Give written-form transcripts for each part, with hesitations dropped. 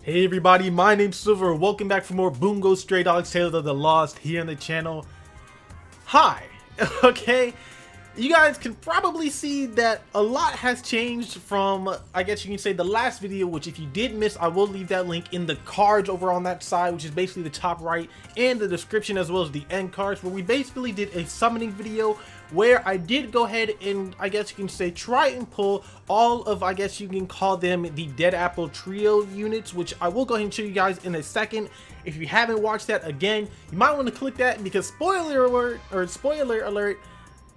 Hey everybody, my name's Silver. Welcome back for more Bungo Stray Dogs Tales of the Lost here on the channel. Hi! Okay, you guys can probably see that a lot has changed from, I guess you can say, the last video, which if you did miss, I will leave that link in the cards over on that side, which is basically the top right, and the description as well as the end cards, where we basically did a summoning video where I did go ahead and, I guess you can say, try and pull all of, I guess you can call them the Dead Apple Trio units, which I will go ahead and show you guys in a second. If you haven't watched that, again, you might want to click that because spoiler alert,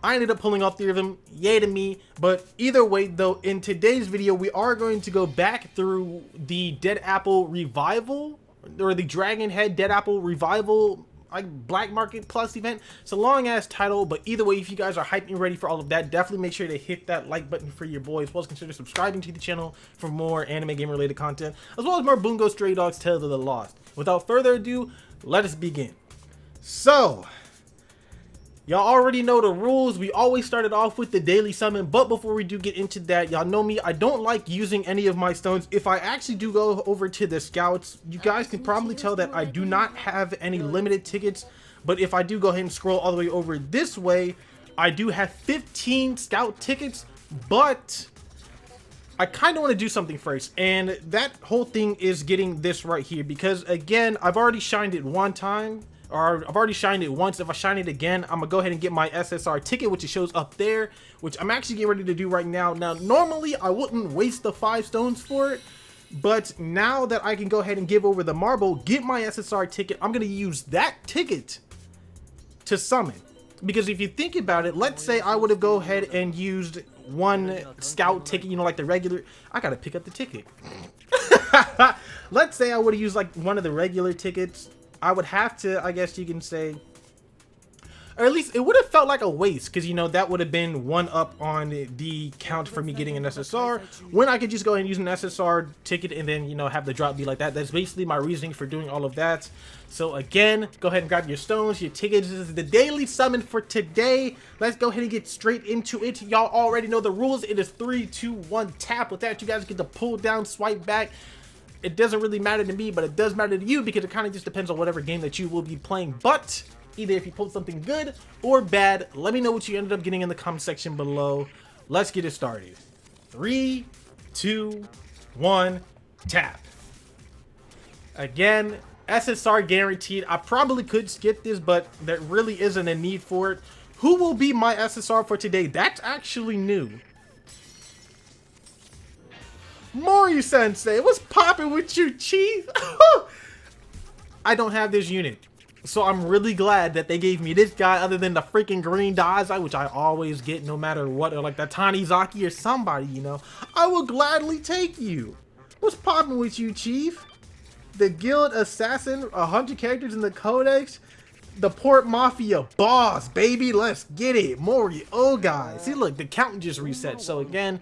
I ended up pulling all 3 of them, yay to me. But either way though, in today's video, we are going to go back through the Dead Apple Revival, or the Dragon Head Dead Apple Revival, like Black Market Plus event. It's a long ass title, but either way, if you guys are hyped and ready for all of that, definitely make sure to hit that like button for your boys, as well as consider subscribing to the channel for more anime game related content, as well as more Bungo Stray Dogs Tales of the Lost. Without further ado, let us begin. So, y'all already know the rules. We always started off with the daily summon, but before we do get into that, y'all know me, I don't like using any of my stones. If I actually do go over to the scouts, you guys can probably tell that I do not have any limited tickets, but if I do go ahead and scroll all the way over this way, I do have 15 scout tickets, but I kind of want to do something first, and that whole thing is getting this right here, because again, I've already shined it one time, or I've already shined it once. If I shine it again, I'm gonna go ahead and get my SSR ticket, which it shows up there, which I'm actually getting ready to do right now. Now, normally I wouldn't waste the 5 stones for it, but now that I can go ahead and give over the marble, get my SSR ticket, I'm gonna use that ticket to summon. Because if you think about it, let's say I would have go ahead and used one scout ticket, you know, like the regular, I gotta pick up the ticket. Let's say I would have used like one of the regular tickets, I would have to, I guess you can say, or at least it would have felt like a waste, because, you know, that would have been 1 up on the count for me getting an SSR, when I could just go ahead and use an SSR ticket and then, you know, have the drop be like that. That's basically my reasoning for doing all of that. So again, go ahead and grab your stones, your tickets. This is the daily summon for today. Let's go ahead and get straight into it. Y'all already know the rules. It is 3, 2, 1 tap. With that, you guys get to pull down, swipe back. It doesn't really matter to me, but it does matter to you, because it kind of just depends on whatever game that you will be playing. But either if you pulled something good or bad, let me know what you ended up getting in the comment section below. Let's get it started. 3, 2, 1, tap. Again, SSR guaranteed. I probably could skip this, but there really isn't a need for it. Who will be my SSR for today? That's actually new. Mori Sensei, what's poppin' with you, Chief? I don't have this unit, so I'm really glad that they gave me this guy, other than the freaking green Dazai, which I always get no matter what, or like the Tanizaki or somebody, you know. I will gladly take you. What's poppin' with you, Chief? The Guild Assassin, 100 characters in the Codex, the Port Mafia boss, baby, let's get it. Mori, oh guys, see, look, the count just reset. So again,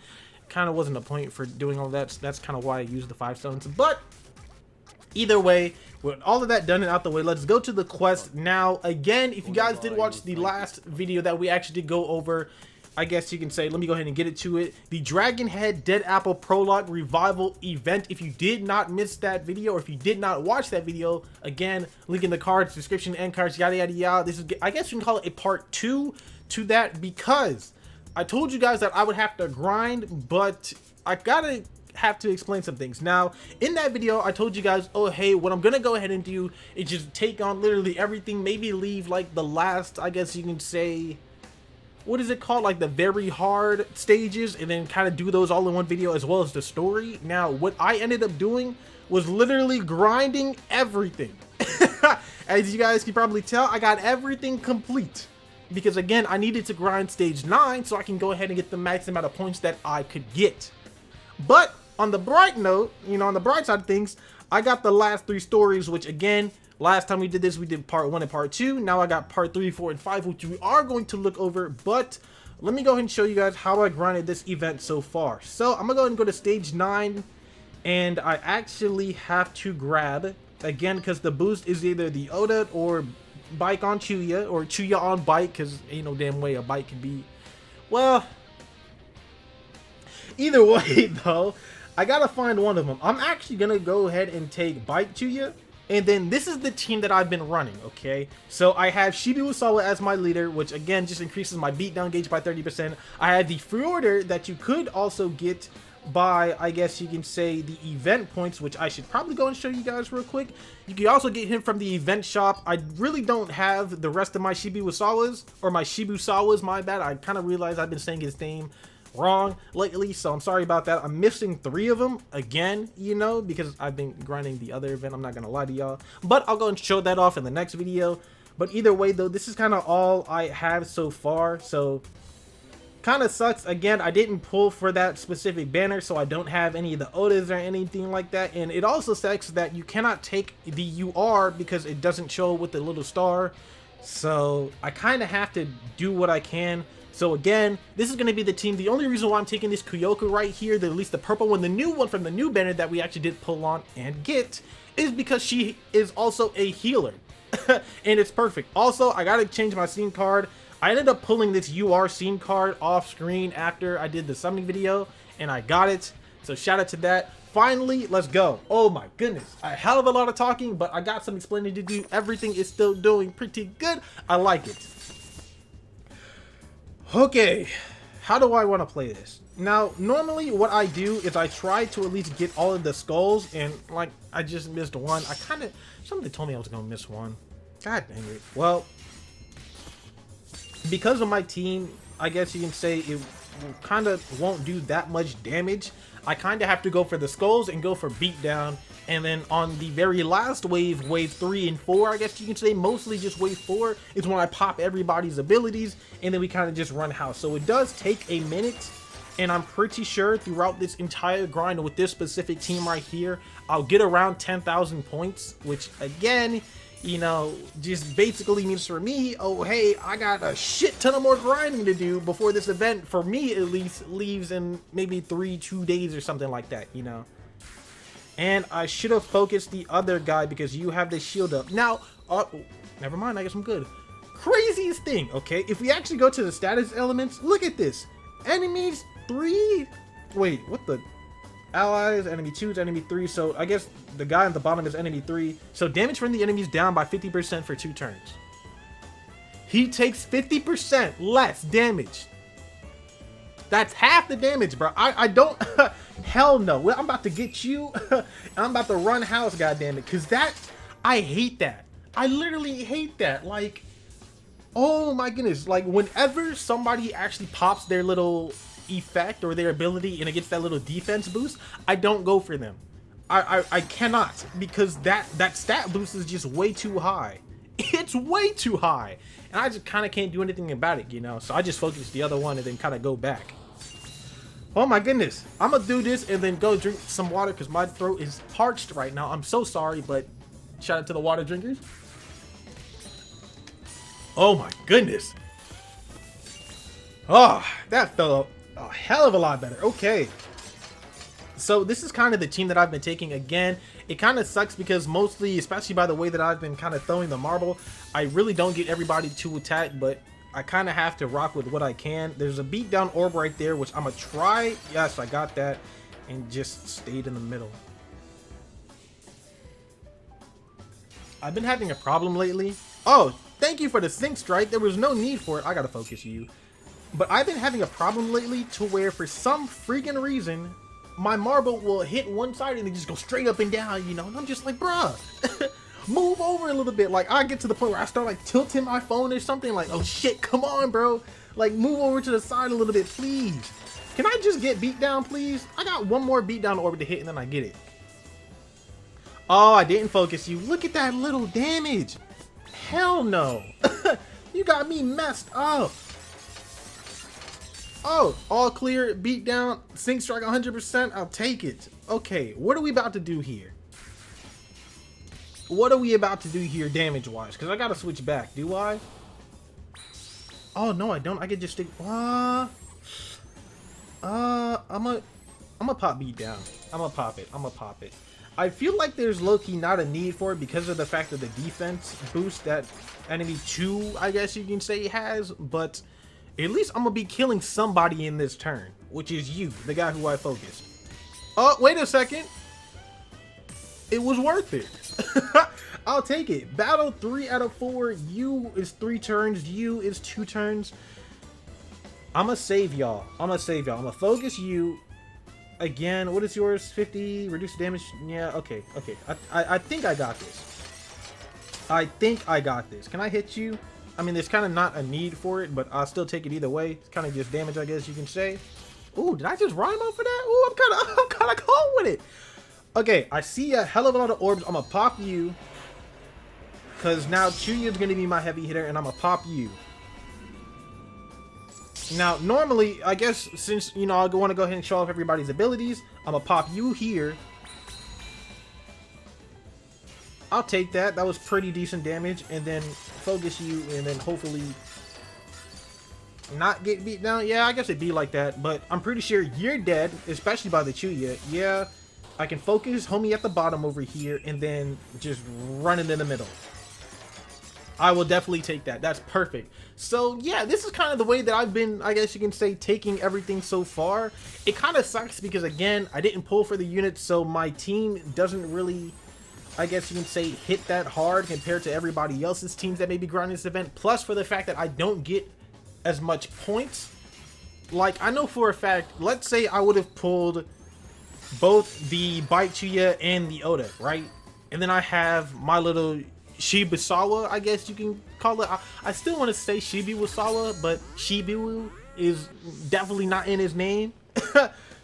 kind of wasn't a point for doing all that. So that's kind of why I used the 5 stones. But either way, with all of that done and out the way, let's go to the quest now. Again, if you guys did watch the last video that we actually did go over, I guess you can say, let me go ahead and get it to it, the Dragon Head Dead Apple Prologue Revival event. If you did not miss that video, or if you did not watch that video, again, link in the cards, description, end cards, yada yada yada. This is, I guess you can call it a part 2 to that, because I told you guys that I would have to grind, but I gotta have to explain some things. Now, in that video, I told you guys, oh, hey, what I'm gonna go ahead and do is just take on literally everything, maybe leave like the last, I guess you can say, what is it called, like the very hard stages, and then kind of do those all in one video, as well as the story. Now, what I ended up doing was literally grinding everything. As you guys can probably tell, I got everything complete, because again, I needed to grind stage 9 so I can go ahead and get the max amount of points that I could get. But on the bright note, you know, on the bright side of things, I got the last 3 stories, which again, last time we did this, we did part 1 and part 2. Now I got part 3, 4, and 5, which we are going to look over. But let me go ahead and show you guys how I grinded this event so far. So I'm gonna go ahead and go to stage 9, and I actually have to grab, again, because the boost is either the Oda or bike on Chuya, or Chuya on bike, because ain't no damn way a bike can be, well, either way though, I gotta find one of them. I'm actually gonna go ahead and take Bite to you. And then this is the team that I've been running, okay? So I have Shibusawa as my leader, which again just increases my beatdown gauge by 30%. I have the Fyodor that you could also get by, I guess you can say, the event points, which I should probably go and show you guys real quick. You can also get him from the event shop. I really don't have the rest of my Shibusawas, or my Shibusawas, my bad. I kind of realized I've been saying his name wrong lately, so I'm sorry about that. I'm missing 3 of them again, you know, because I've been grinding the other event. I'm not gonna lie to y'all, but I'll go and show that off in the next video. But either way though, this is kind of all I have so far, so kind of sucks. Again, I didn't pull for that specific banner, so I don't have any of the Odas or anything like that. And it also sucks that you cannot take the UR because it doesn't show with the little star, so I kind of have to do what I can. So again, this is going to be the team. The only reason why I'm taking this Kyoku right here, at least the purple one, the new one from the new banner that we actually did pull on and get, is because she is also a healer. And it's perfect. Also, I got to change my scene card. I ended up pulling this UR scene card off screen after I did the summoning video, and I got it. So shout out to that. Finally, let's go. Oh my goodness, a hell of a lot of talking, but I got some explaining to do. Everything is still doing pretty good. I like it. Okay, how do I want to play this? Now, normally what I do is I try to at least get all of the skulls, and like I just missed one. Somebody told me I was gonna miss one. God dang it. Well, because of my team, I guess you can say it kind of won't do that much damage. I kind of have to go for the skulls and go for beatdown. And then on the very last wave, wave 3 and 4, I guess you can say, mostly just wave 4, is when I pop everybody's abilities, and then we kind of just run house. So it does take a minute, and I'm pretty sure throughout this entire grind with this specific team right here, I'll get around 10,000 points, which again, you know, just basically means for me, oh hey, I got a shit ton of more grinding to do before this event, for me at least, leaves in maybe 2 days or something like that, you know. And I should have focused the other guy because you have the shield up. Now, never mind, I guess I'm good. Craziest thing, okay? If we actually go to the status elements, look at this. Enemies 3? Wait, what the? Allies, enemy 2 is enemy 3. So I guess the guy on the bottom is enemy 3. So damage from the enemies down by 50% for 2 turns. He takes 50% less damage. That's half the damage, bro. I don't... Hell no. Well, I'm about to get you. I'm about to run house, goddammit. Because that... I hate that. I literally hate that. Like... Oh my goodness. Like, whenever somebody actually pops their little effect or their ability and it gets that little defense boost, I don't go for them. I cannot. Because that stat boost is just way too high. It's way too high. And I just kind of can't do anything about it, you know? So I just focus the other one and then kind of go back. Oh my goodness. I'm gonna do this and then go drink some water because my throat is parched right now. I'm so sorry, but shout out to the water drinkers. Oh my goodness. Oh, that felt a hell of a lot better. Okay. So this is kind of the team that I've been taking. Again, it kind of sucks because mostly, especially by the way that I've been kind of throwing the marble, I really don't get everybody to attack, but I kind of have to rock with what I can. There's a beatdown orb right there, which I'm gonna try. Yes, I got that, and just stayed in the middle. I've been having a problem lately. Oh, thank you for the sync strike. There was no need for it. I gotta focus you. But I've been having a problem lately to where for some freaking reason, my marble will hit one side and then just go straight up and down, you know? And I'm just like, bruh, move over a little bit. Like, I get to the point where I start like tilting my phone or something. Like, oh shit, come on, bro. Like, move over to the side a little bit, please. Can I just get beat down, please? I got one more beatdown orb to hit and then I get it. Oh, I didn't focus you. Look at that little damage. Hell no. You got me messed up. Oh, all clear, beat down, sync strike 100%. I'll take it. Okay, what are we about to do here? What are we about to do here damage-wise? Because I got to switch back. Do I? Oh, no, I don't. I could just stick... I'm gonna pop beat down. I'm gonna pop it. I'm gonna pop it. I feel like there's low-key not a need for it because of the fact of the defense boost that enemy 2, I guess you can say, has, but at least I'm gonna be killing somebody in this turn, which is you, the guy who I focused. Oh, wait a second. It was worth it. I'll take it. Battle 3 out of 4. U is 3 turns. U is 2 turns. I'm gonna save y'all. I'm gonna focus you. Again, what is yours? 50, reduce damage. Yeah, okay. I think I got this. Can I hit you? I mean, there's kind of not a need for it, but I'll still take it either way. It's kind of just damage, I guess you can say. Ooh, did I just rhyme off of that? Ooh, I'm kind of cold with it. Okay, I see a hell of a lot of orbs. I'm gonna pop you, because now Chuya is gonna be my heavy hitter, and I'm gonna pop you. Now, normally, I guess, since, you know, I want to go ahead and show off everybody's abilities, I'm going to pop you here. I'll take that. That was pretty decent damage. And then focus you, and then hopefully not get beat down. Yeah, I guess it'd be like that. But I'm pretty sure you're dead, especially by the Chuya. Yeah, I can focus homie at the bottom over here, and then just run it in the middle. I will definitely take that. That's perfect. So yeah, this is kind of the way that I've been, I guess you can say, taking everything so far. It kind of sucks because, again, I didn't pull for the units, so my team doesn't really, I guess you can say, hit that hard compared to everybody else's teams that may be grinding this event. Plus, for the fact that I don't get as much points. Like, I know for a fact, let's say I would have pulled both the Bite Chuya and the Oda, right? And then I have my little Shibusawa, I guess you can call it. I still want to say Shibusawa, but Shibu is definitely not in his name.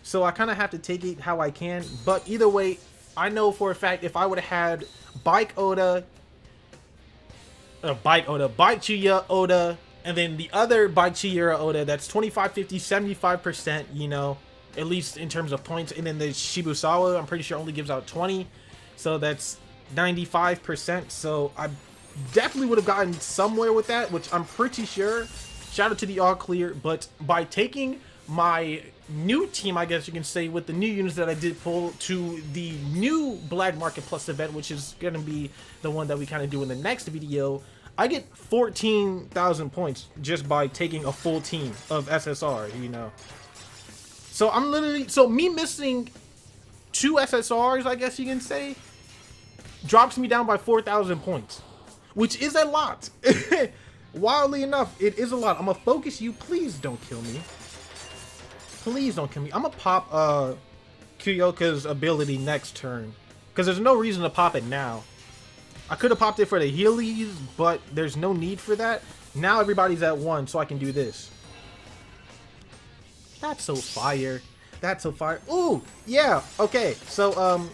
So I kind of have to take it how I can. But either way, I know for a fact if I would have had Bite Chuya Oda, and then the other Bite Chuya Oda, that's 25, 50, 75%, you know, at least in terms of points. And then the Shibusawa, I'm pretty sure only gives out 20. So that's 95%, so I definitely would have gotten somewhere with that, which I'm pretty sure. Shout out to the all clear. But by taking my new team, I guess you can say, with the new units that I did pull to the new Black Market Plus event, which is going to be the one that we kind of do in the next video, I get 14,000 points just by taking a full team of SSR, you know. So I'm literally, so me missing 2 SSRs, I guess you can say, drops me down by 4,000 points, which is a lot. Wildly enough, it is a lot. I'm gonna focus you. Please don't kill me. Please don't kill me. I'm gonna pop Kyoka's ability next turn, because there's no reason to pop it now. I could have popped it for the Heelys, but there's no need for that. Now everybody's at 1, so I can do this. That's so fire. That's so fire. Ooh, yeah. Okay, so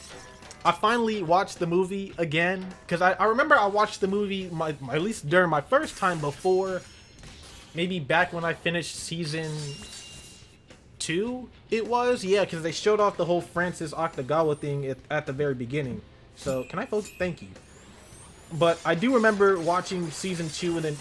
I finally watched the movie again, because I remember I watched the movie at least during my first time before, maybe back when I finished season 2 it was, yeah, because they showed off the whole Francis Octagawa thing at the very beginning. So can I focus? Thank you. But I do remember watching season 2 and then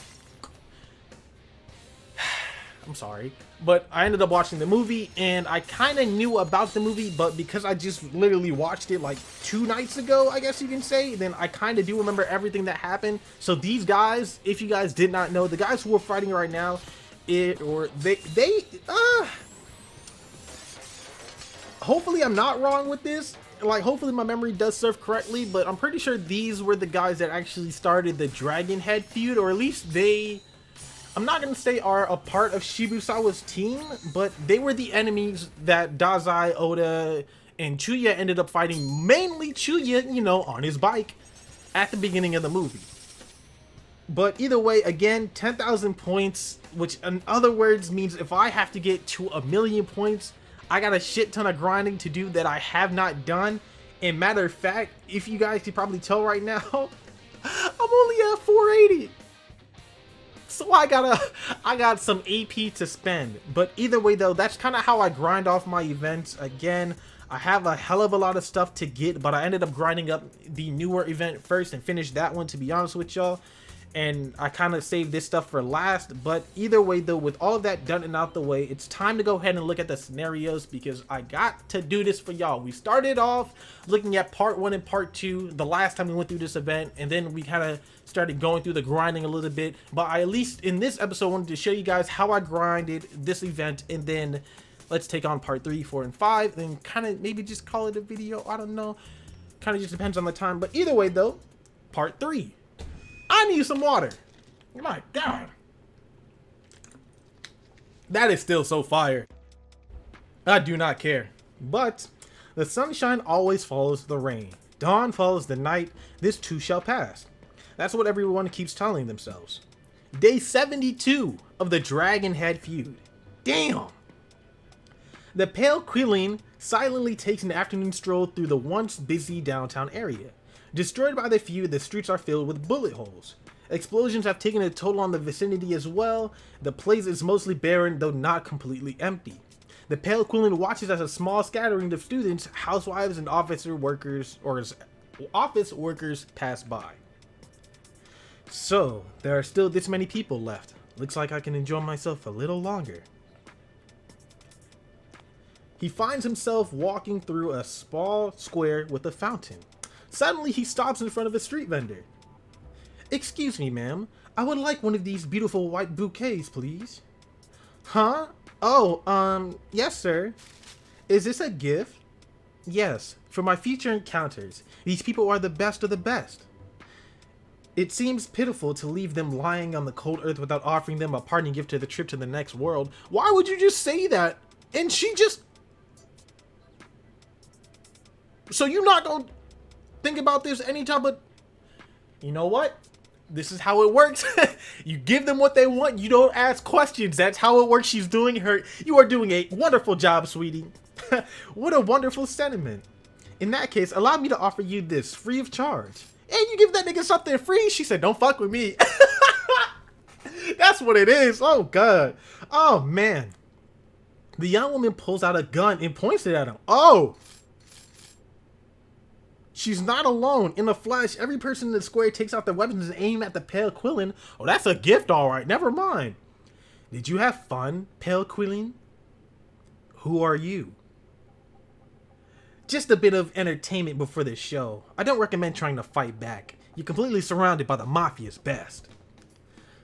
I'm sorry, but I ended up watching the movie, and I kind of knew about the movie, but because I just literally watched it like 2 nights ago, I guess you can say, then I kind of do remember everything that happened. So these guys, if you guys did not know, the guys who are fighting right now, hopefully I'm not wrong with this. Like, hopefully my memory does serve correctly, but I'm pretty sure these were the guys that actually started the Dragon Head feud, or at least they, I'm not going to say are a part of Shibusawa's team, but they were the enemies that Dazai, Oda, and Chuya ended up fighting, mainly Chuya, you know, on his bike at the beginning of the movie. But either way, again, 10,000 points, which in other words means if I have to get to 1,000,000 points, I got a shit ton of grinding to do that I have not done. And matter of fact, if you guys can probably tell right now, I'm only at 480. So I got some AP to spend. But either way though, that's kind of how I grind off my events. Again, I have a hell of a lot of stuff to get, but I ended up grinding up the newer event first and finished that one, to be honest with y'all. And I kind of saved this stuff for last. But either way though, with all of that done and out the way, it's time to go ahead and look at the scenarios, because I got to do this for y'all. We started off looking at part 1 and part 2 the last time we went through this event, and then we kind of started going through the grinding a little bit. But I, at least in this episode, wanted to show you guys how I grinded this event, and then let's take on part 3, 4, and 5, then kind of maybe just call it a video. I don't know. Kind of just depends on the time. But either way, though, part 3. I need some water. My God. That is still so fire. I do not care. But the sunshine always follows the rain. Dawn follows the night. This too shall pass. That's what everyone keeps telling themselves. Day 72 of the Dragon Head feud. Damn. The Pale Quilling silently takes an afternoon stroll through the once busy downtown area. Destroyed by the feud, the streets are filled with bullet holes. Explosions have taken a toll on the vicinity as well. The place is mostly barren, though not completely empty. The Pale Quilling watches as a small scattering of students, housewives, and office workers pass by. So, there are still this many people left. Looks like I can enjoy myself a little longer. He finds himself walking through a small square with a fountain. Suddenly, he stops in front of a street vendor. "Excuse me, ma'am. I would like one of these beautiful white bouquets, please." "Huh? Oh, yes, sir. Is this a gift?" "Yes, for my future encounters. These people are the best of the best. It seems pitiful to leave them lying on the cold earth without offering them a parting gift to the trip to the next world." Why would you just say that? And she just... So you not gonna think about this anytime, but... You know what? This is how it works. You give them what they want. You don't ask questions. That's how it works. She's doing her... You are doing a wonderful job, sweetie. What a wonderful sentiment. In that case, allow me to offer you this free of charge. And you give that nigga something free? She said, "Don't fuck with me." That's what it is. Oh, God. Oh, man. The young woman pulls out a gun and points it at him. Oh! She's not alone. In the flesh, every person in the square takes out their weapons and aim at the Pale Quilling. Oh, that's a gift, all right. Never mind. Did you have fun, Pale Quilling? Who are you? Just a bit of entertainment before the show. I don't recommend trying to fight back. You're completely surrounded by the Mafia's best.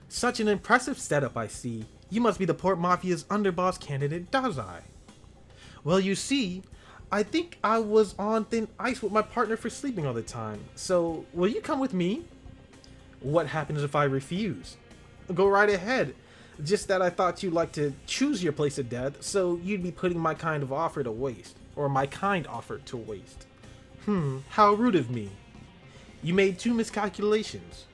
Such an impressive setup, I see. You must be the Port Mafia's underboss candidate, Dazai. Well, you see, I think I was on thin ice with my partner for sleeping all the time. So, will you come with me? What happens if I refuse? Go right ahead. Just that I thought you'd like to choose your place of death, so you'd be putting my kind of offer to waste. Or my kind offer to waste. How rude of me. You made 2 miscalculations.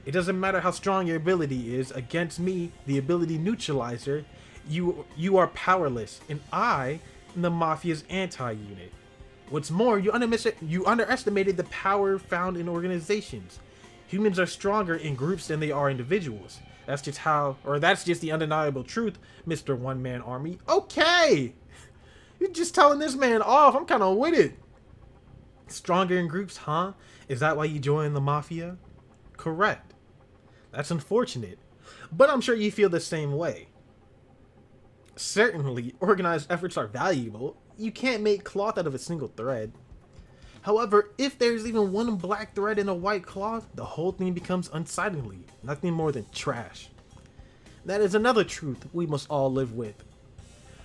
It doesn't matter how strong your ability is, against me, the ability neutralizer, you are powerless, and I am the Mafia's anti-unit. What's more, you underestimated the power found in organizations. Humans are stronger in groups than they are individuals. That's just the undeniable truth, Mr. One-Man Army. Okay! You're just telling this man off. I'm kind of with it. Stronger in groups, huh? Is that why you joined the Mafia? Correct. That's unfortunate, but I'm sure you feel the same way. Certainly, organized efforts are valuable. You can't make cloth out of a single thread. However, if there's even one black thread in a white cloth, the whole thing becomes unsightly, nothing more than trash. That is another truth we must all live with.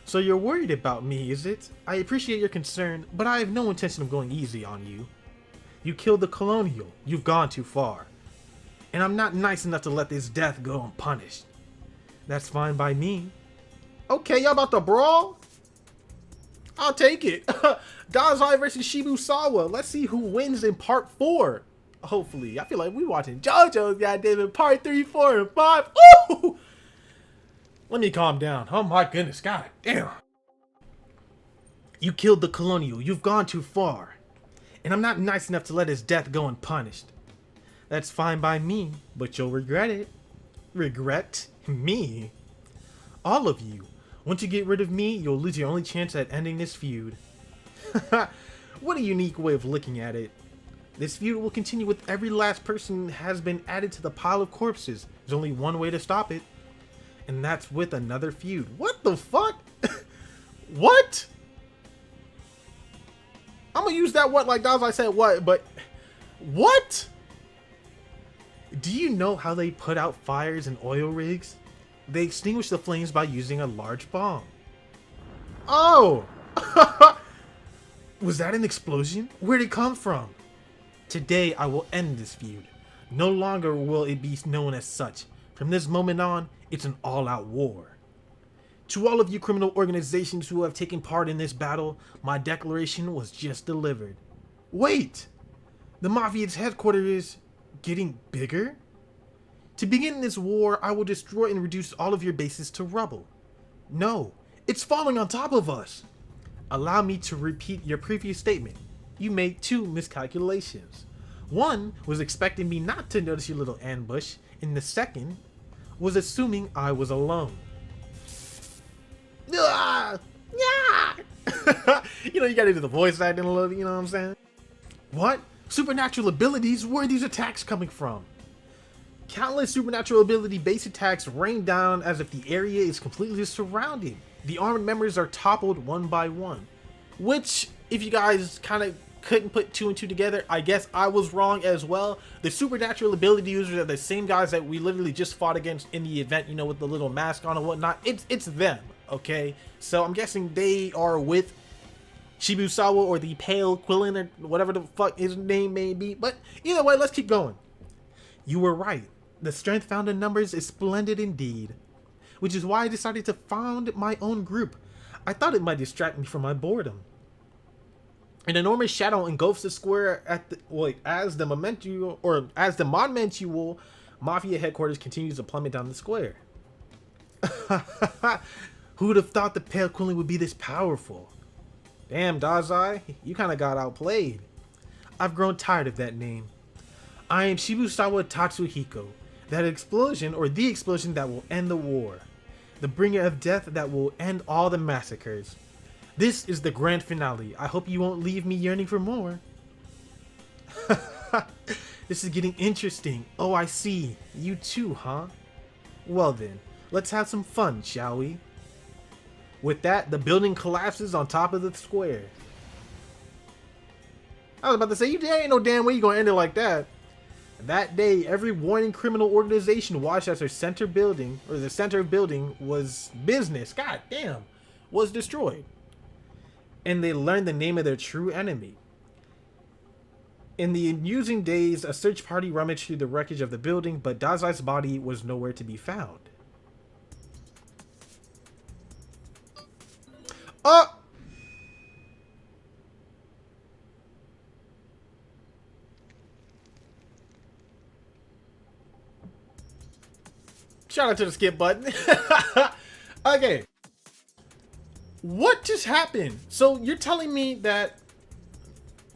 So you're worried about me, is it? I appreciate your concern, but I have no intention of going easy on you. You killed the Colonial. You've gone too far. And I'm not nice enough to let this death go unpunished. That's fine by me. Okay, y'all about to brawl? I'll take it. Dazai versus Shibusawa. Let's see who wins in part 4. Hopefully. I feel like we watching JoJo's, goddammit, part 3, 4, and 5. Ooh! Let me calm down. Oh my goodness, god damn. You killed the Colonial. You've gone too far. And I'm not nice enough to let his death go unpunished. That's fine by me, but you'll regret it. Regret? Me? All of you. Once you get rid of me, you'll lose your only chance at ending this feud. What a unique way of looking at it. This feud will continue with every last person has been added to the pile of corpses. There's only one way to stop it. And that's with another feud. What the fuck? What? I'm gonna use that what like Dazai said what, but what? Do you know how they put out fires in oil rigs? They extinguish the flames by using a large bomb. Oh! Was that an explosion? Where'd it come from? Today I will end this feud. No longer will it be known as such. From this moment on, it's an all-out war. To all of you criminal organizations who have taken part in this battle, my declaration was just delivered. Wait! The Mafia's headquarters is getting bigger? To begin this war, I will destroy and reduce all of your bases to rubble. No, it's falling on top of us. Allow me to repeat your previous statement. You made two miscalculations. One was expecting me not to notice your little ambush, and the second was assuming I was alone. Ah! Yeah! You know, you gotta do the voice acting a little, you know what I'm saying? What? Supernatural abilities? Where are these attacks coming from? Countless supernatural ability base attacks rain down as if the area is completely surrounded. The armored members are toppled one by one. Which, if you guys kind of couldn't put two and two together, I guess I was wrong as well. The supernatural ability users are the same guys that we literally just fought against in the event, you know, with the little mask on and whatnot. It's them, okay? So I'm guessing they are with Shibusawa or the Pale Quillin or whatever the fuck his name may be. But either way, let's keep going. You were right. The strength found in numbers is splendid indeed. Which is why I decided to found my own group. I thought it might distract me from my boredom. An enormous shadow engulfs the square at the as the monumental Mafia headquarters continues to plummet down the square. Who would have thought the Pale Quillin would be this powerful? Damn, Dazai, you kind of got outplayed. I've grown tired of that name. I am Shibusawa Tatsuhiko, that explosion or the explosion that will end the war. The bringer of death that will end all the massacres. This is the grand finale. I hope you won't leave me yearning for more. This is getting interesting. Oh, I see. You too, huh? Well then, let's have some fun, shall we? With that, the building collapses on top of the square. I was about to say, there ain't no damn way you gonna end it like that. That day, every warring criminal organization watched as their center building, or the center of building was business, god damn, was destroyed. And they learned the name of their true enemy. In the ensuing days, a search party rummaged through the wreckage of the building, but Dazai's body was nowhere to be found. Oh! Shout out to the skip button. Okay. What just happened? So you're telling me that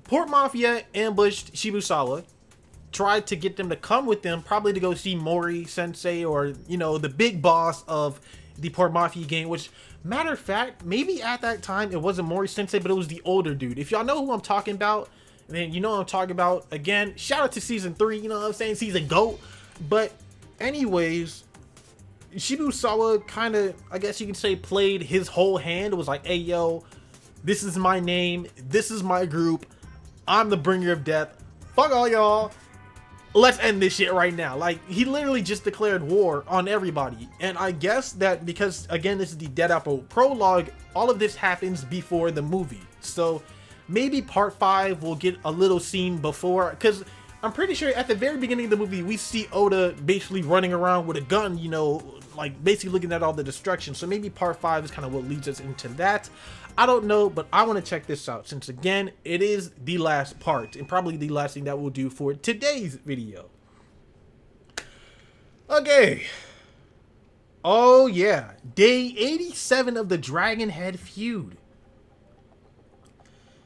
Port Mafia ambushed Shibusawa, tried to get them to come with them, probably to go see Mori Sensei or, you know, the big boss of the Port Mafia gang, which, matter of fact, maybe at that time it wasn't Mori Sensei, but it was the older dude. If y'all know who I'm talking about, then you know what I'm talking about. Again, shout out to season 3, you know what I'm saying? Season GOAT. But anyways, Shibusawa kind of, I guess you could say, played his whole hand. It was like, hey, yo, this is my name. This is my group. I'm the bringer of death. Fuck all y'all. Let's end this shit right now. Like, he literally just declared war on everybody. And I guess that because, again, this is the Dead Apple prologue, all of this happens before the movie. So maybe part 5 will get a little scene before, because I'm pretty sure at the very beginning of the movie, we see Oda basically running around with a gun, you know, like basically looking at all the destruction. So maybe part 5 is kind of what leads us into that. I don't know, but I want to check this out since, again, it is the last part and probably the last thing that we'll do for today's video. Okay. Oh yeah, day 87 of the Dragon Head feud.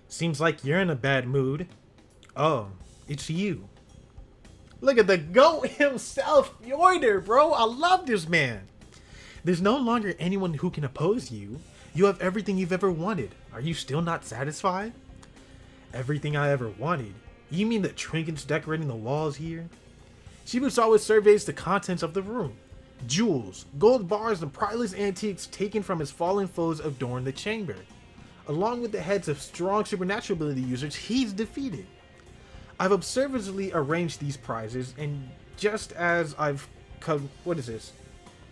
Seems like you're in a bad mood. Oh, it's you. Look at the GOAT himself, Fyodor, bro. I love this man. There's no longer anyone who can oppose you. You have everything you've ever wanted. Are you still not satisfied? Everything I ever wanted? You mean the trinkets decorating the walls here? Shibusawa surveys the contents of the room. Jewels, gold bars, and priceless antiques taken from his fallen foes adorn the chamber. Along with the heads of strong supernatural ability users he's defeated. I've observantly arranged these prizes, and just as I've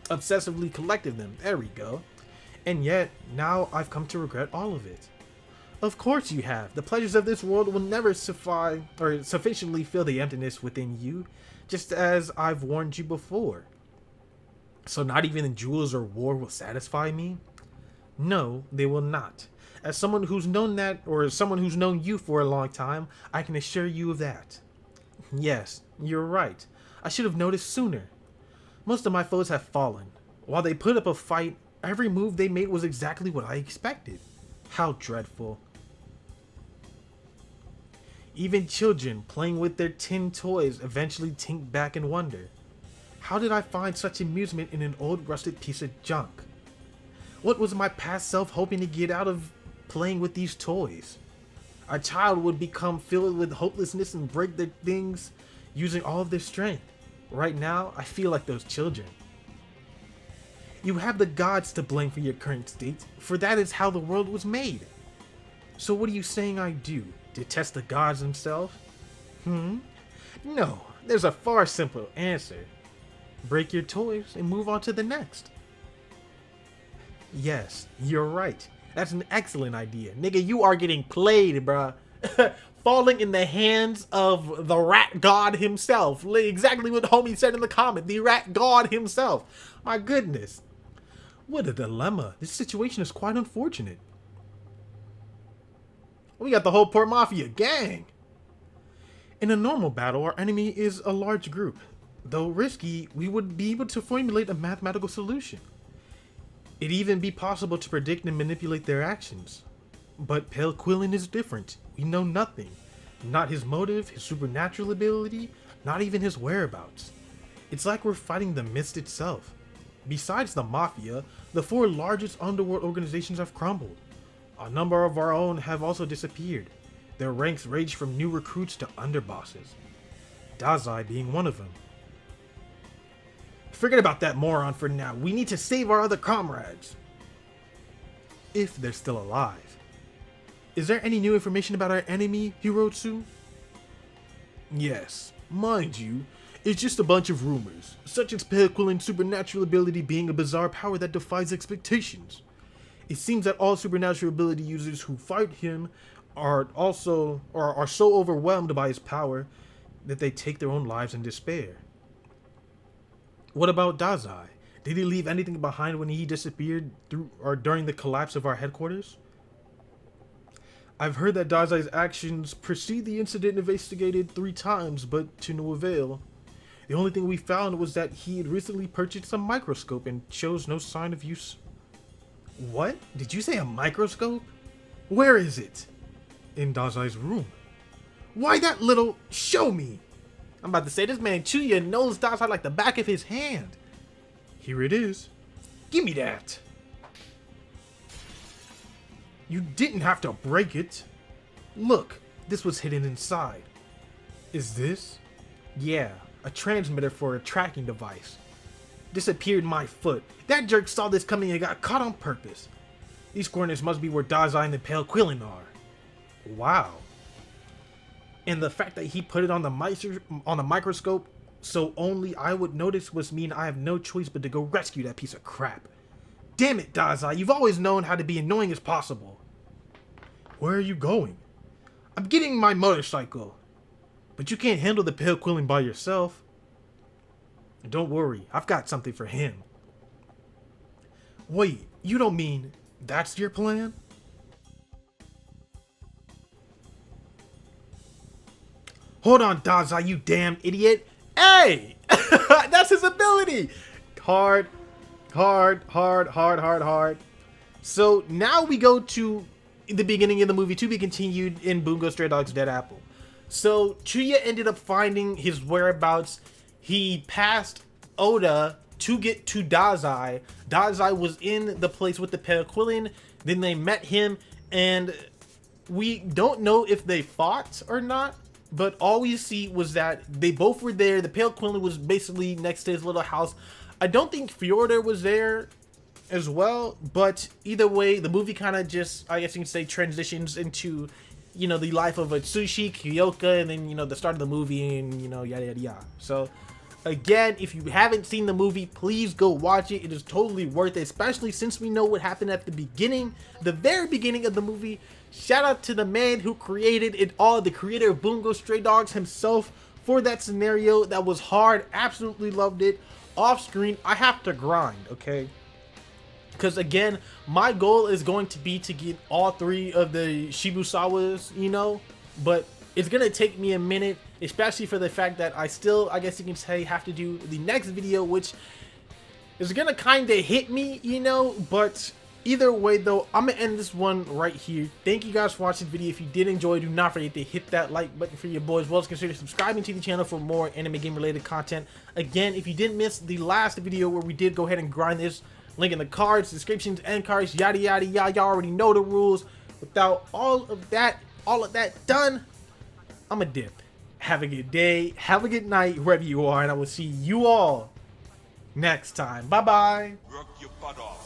obsessively collected them, there we go. And yet, now I've come to regret all of it. Of course you have. The pleasures of this world will never suffice or sufficiently fill the emptiness within you, just as I've warned you before. So not even the jewels or war will satisfy me? No, they will not. As someone who's known that, or as someone who's known you for a long time, I can assure you of that. Yes, you're right. I should have noticed sooner. Most of my foes have fallen. While they put up a fight, every move they made was exactly what I expected. How dreadful. Even children playing with their tin toys eventually think back and wonder, how did I find such amusement in an old rusted piece of junk? What was my past self hoping to get out of playing with these toys? A child would become filled with hopelessness and break their things using all of their strength. Right now, I feel like those children. You have the gods to blame for your current state, for that is how the world was made. So what are you saying I do? Detest the gods themselves? No, there's a far simpler answer. Break your toys and move on to the next. Yes, you're right. That's an excellent idea. Nigga, you are getting played, bruh. Falling in the hands of the rat god himself. Exactly what homie said in the comment. The rat god himself. My goodness. What a dilemma. This situation is quite unfortunate. We got the whole Port Mafia gang. In a normal battle, our enemy is a large group. Though risky, we would be able to formulate a mathematical solution. It'd even be possible to predict and manipulate their actions. But Pale Quillin is different. We know nothing. Not his motive, his supernatural ability, not even his whereabouts. It's like we're fighting the mist itself. Besides the Mafia, the 4 largest underworld organizations have crumbled. A number of our own have also disappeared. Their ranks range from new recruits to underbosses. Dazai being one of them. Forget about that moron for now. We need to save our other comrades. If they're still alive. Is there any new information about our enemy, Hirotsu? Yes. Mind you, it's just a bunch of rumors, such as Pale Quillin's supernatural ability being a bizarre power that defies expectations. It seems that all supernatural ability users who fight him are so overwhelmed by his power that they take their own lives in despair. What about Dazai? Did he leave anything behind when he disappeared during the collapse of our headquarters? I've heard that Dazai's actions precede the incident investigated 3 times, but to no avail. The only thing we found was that he had recently purchased a microscope and shows no sign of use. What? Did you say a microscope? Where is it? In Dazai's room. Why that little... Show me! I'm about to say, this man Chuya knows Dazai like the back of his hand. Here it is. Give me that. You didn't have to break it. Look, this was hidden inside. Is this? Yeah, a transmitter for a tracking device. Disappeared my foot. That jerk saw this coming and got caught on purpose. These coordinates must be where Dazai and the Pale Quillin are. Wow. And the fact that he put it on the microscope so only I would notice must mean I have no choice but to go rescue that piece of crap. Damn it, Dazai, you've always known how to be annoying as possible. Where are you going? I'm getting my motorcycle. But you can't handle the Pale Quillin by yourself. Don't worry, I've got something for him. Wait, you don't mean that's your plan? Hold on, Dazai, you damn idiot. Hey! That's his ability! Hard. So now we go to the beginning of the movie, to be continued in Bungo Stray Dogs Dead Apple. So Chuya ended up finding his whereabouts. He passed Oda to get to Dazai. Dazai was in the place with the Pale Quillin. Then they met him, and we don't know if they fought or not. But all we see was that they both were there. The Pale Quillin was basically next to his little house. I don't think Fyodor was there as well. But either way, the movie kind of just, I guess you can say, transitions into, you know, the life of Atsushi, Kyoka, and then, you know, the start of the movie and, you know, yada, yada, yada. So, Again, if you haven't seen the movie, please go watch it. It is totally worth it, especially since we know what happened at the beginning, the very beginning of the movie. Shout out to the man who created it all, the creator of Bungo Stray Dogs himself, for that scenario. That was hard. Absolutely loved it. Off screen, I have to grind, okay? Because again, my goal is going to be to get all 3 of the Shibusawas, you know, but it's gonna take me a minute, especially for the fact that I still, I guess you can say, have to do the next video, which is gonna kind of hit me, you know. But either way though, I'm gonna end this one right here. Thank you guys for watching the video. If you did enjoy, do not forget to hit that like button for your boys, as well as consider subscribing to the channel for more anime game related content. Again, if you didn't miss the last video where we did go ahead and grind this, link in the cards, descriptions, end cards, yada yada yada. Y'all already know the rules. Without all of that done, I'm a dip. Have a good day, have a good night, wherever you are, and I will see you all next time. Bye bye. Work your butt off.